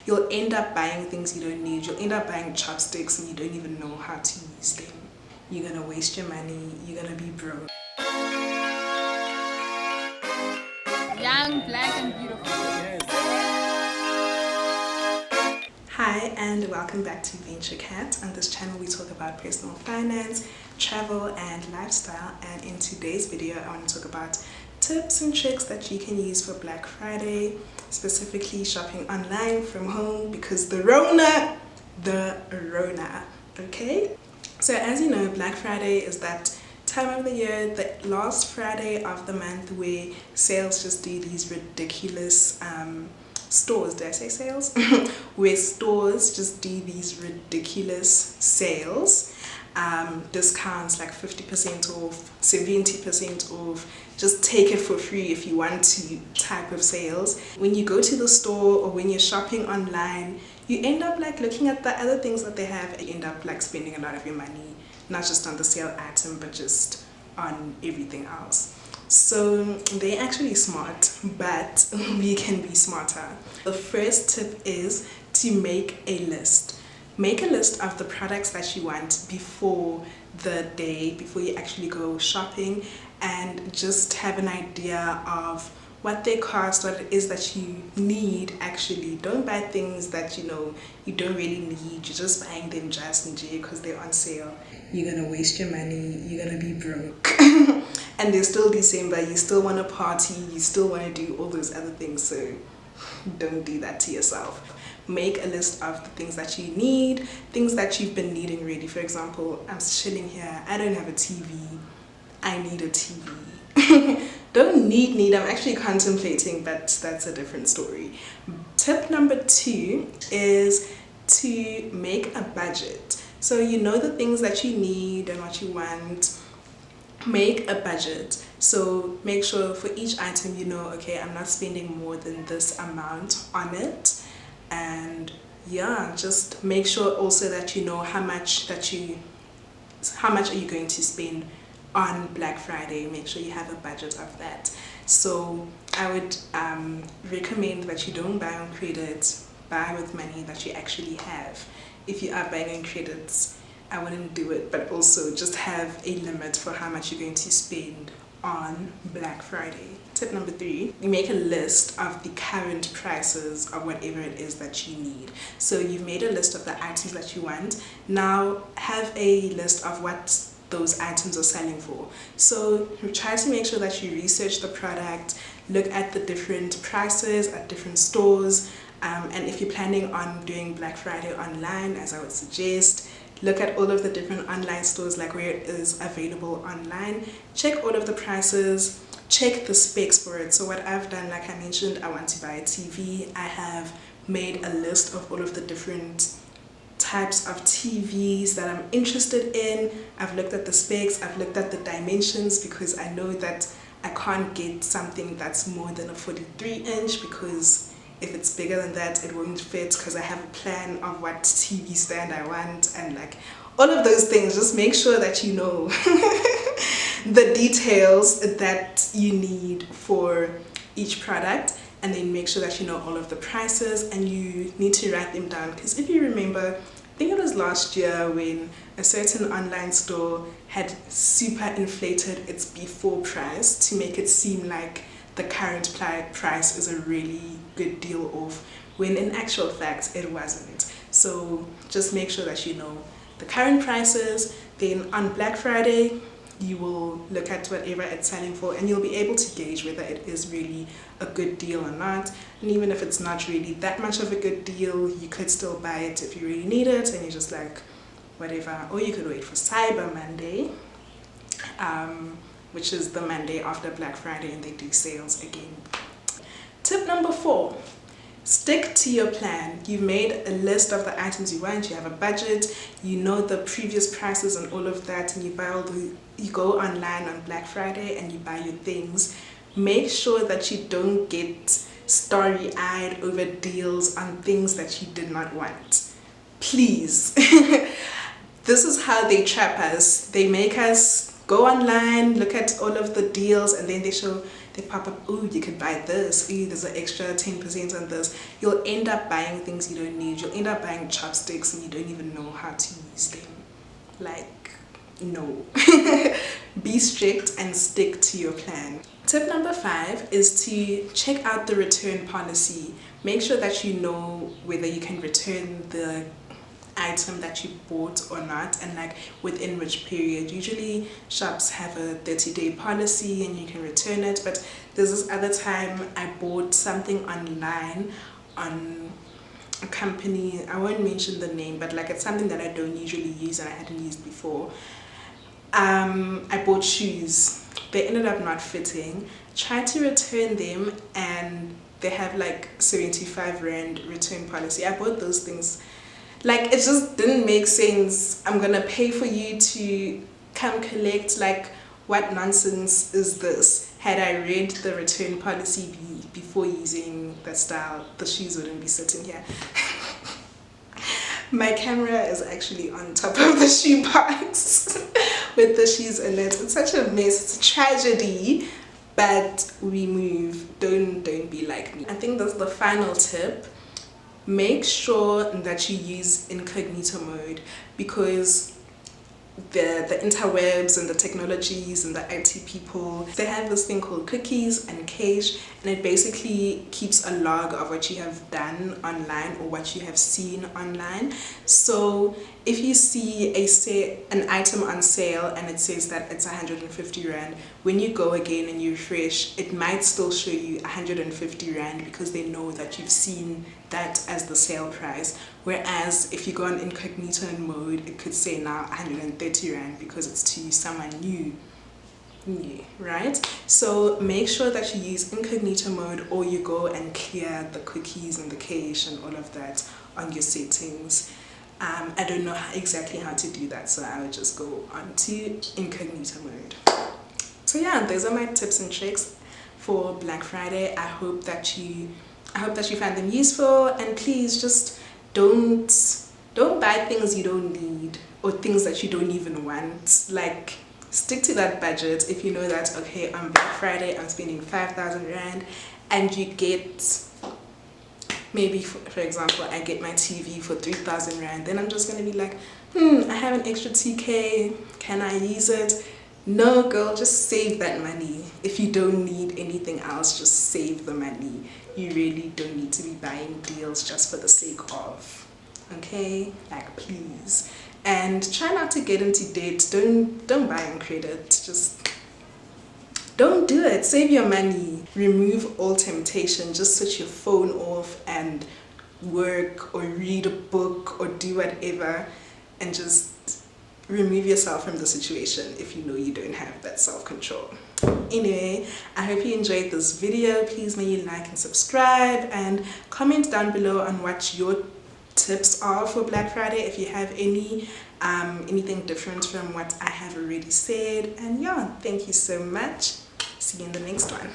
you'll end up buying things you don't need. You'll end up buying chopsticks and you don't even know how to use them. You're gonna waste your money. You're gonna be broke. Young, black and beautiful. Yes. Hi and welcome back to Venture Cat. On this channel we talk about personal finance, travel and lifestyle, and in today's video I want to talk about tips and tricks that you can use for Black Friday, specifically shopping online from home because the Rona, okay? So as you know, Black Friday is that time of the year, the last Friday of the month, where sales just do these ridiculous stores, did I say sales? Where stores just do these ridiculous sales, discounts like 50% off, 70% off, just take it for free if you want to type of sales. When you go to the store or when you're shopping online, you end up like looking at the other things that they have, and you end up like spending a lot of your money, not just on the sale item but just on everything else. So they're actually smart, but we can be smarter. The first tip is to make a list. Make a list of the products that you want before the day, before you actually go shopping, and just have an idea of what they cost, what it is that you need actually. Don't buy things that you know you don't really need. You're just buying them just in J because they're on sale. You're gonna waste your money, you're gonna be broke. And there's still December, you still want to party, you still want to do all those other things, so don't do that to yourself. Make a list of the things that you need, things that you've been needing really. For example, I'm chilling here, I don't have a TV, I need a TV. Don't need, I'm actually contemplating, but that's a different story. Tip number 2 is to make a budget. So you know the things that you need and what you want. Make a budget. So make sure for each item you know, okay, I'm not spending more than this amount on it. And yeah, just make sure also that you know how much are you going to spend on Black Friday. Make sure you have a budget of that. So I would recommend that you don't buy on credit, buy with money that you actually have. If you are buying on credits, I wouldn't do it, but also just have a limit for how much you're going to spend on Black Friday. Tip number 3, you make a list of the current prices of whatever it is that you need. So you've made a list of the items that you want. Now have a list of what those items are selling for. So try to make sure that you research the product, look at the different prices at different stores, and if you're planning on doing Black Friday online, as I would suggest, look at all of the different online stores, like where it is available online. Check all of the prices, check the specs for it. So what I've done, like I mentioned, I want to buy a TV. I have made a list of all of the different types of TVs that I'm interested in. I've looked at the specs, I've looked at the dimensions, because I know that I can't get something that's more than a 43-inch, because if it's bigger than that it won't fit, because I have a plan of what TV stand I want and like all of those things. Just make sure that you know the details that you need for each product, and then make sure that you know all of the prices, and you need to write them down. Because if you remember, I think it was last year when a certain online store had super inflated its before price to make it seem like the current price is a really good deal off, when in actual fact it wasn't. So just make sure that you know the current prices. Then on Black Friday you will look at whatever it's selling for, and you'll be able to gauge whether it is really a good deal or not. And even if it's not really that much of a good deal, you could still buy it if you really need it and you're just like whatever. Or you could wait for Cyber Monday, which is the Monday after Black Friday, and they do sales again. Tip number 4, stick to your plan. You've made a list of the items you want, you have a budget, you know the previous prices and all of that, and you go online on Black Friday and you buy your things. Make sure that you don't get starry-eyed over deals on things that you did not want. Please. This is how they trap us. They make us go online, look at all of the deals, and then they they pop up, oh, you could buy this, ooh, there's an extra 10% on this. You'll end up buying things you don't need. You'll end up buying chopsticks and you don't even know how to use them. Like, no. Be strict and stick to your plan. Tip number 5 is to check out the return policy. Make sure that you know whether you can return the item that you bought or not, and like within which period. Usually shops have a 30-day policy and you can return it, but there's this other time I bought something online on a company, I won't mention the name, but like it's something that I don't usually use and I hadn't used before. I bought shoes, they ended up not fitting. Tried to return them and they have like 75 rand return policy. I bought those things, like it just didn't make sense. I'm gonna pay for you to come collect, like what nonsense is this? Had I read the return policy before using that style, the shoes wouldn't be sitting here. My camera is actually on top of the shoe box with the shoes in it. It's such a mess, it's a tragedy, but we move. Don't be like me. I think that's the final tip. Make sure that you use incognito mode, because the interwebs and the technologies and the IT people, they have this thing called cookies and cache, and it basically keeps a log of what you have done online or what you have seen online. So if you see an item on sale and it says that it's 150 rand, when you go again and you refresh, it might still show you 150 rand because they know that you've seen that as the sale price. Whereas if you go on incognito mode, it could say now 130 rand because it's to someone new, right? So make sure that you use incognito mode, or you go and clear the cookies and the cache and all of that on your settings. I don't know exactly how to do that, so I would just go on to incognito mode. So yeah, those are my tips and tricks for Black Friday. I hope that you find them useful, and please just don't buy things you don't need or things that you don't even want. Like, stick to that budget. If you know that, okay, on Black Friday I'm spending 5,000 rand and you get, maybe for example, I get my TV for 3,000 rand, then I'm just gonna be like, I have an extra 2k, can I use it? No, girl, just save that money. If you don't need anything else, just save the money. You really don't need to be buying deals just for the sake of, okay? Like, please. And try not to get into debt. Don't buy on credit. Just don't do it. Save your money. Remove all temptation. Just switch your phone off and work or read a book or do whatever, and just remove yourself from the situation if you know you don't have that self-control. Anyway, I hope you enjoyed this video. Please may you like and subscribe, and comment down below on what your tips are for Black Friday, if you have anything different from what I have already said. And yeah, thank you so much. See you in the next one.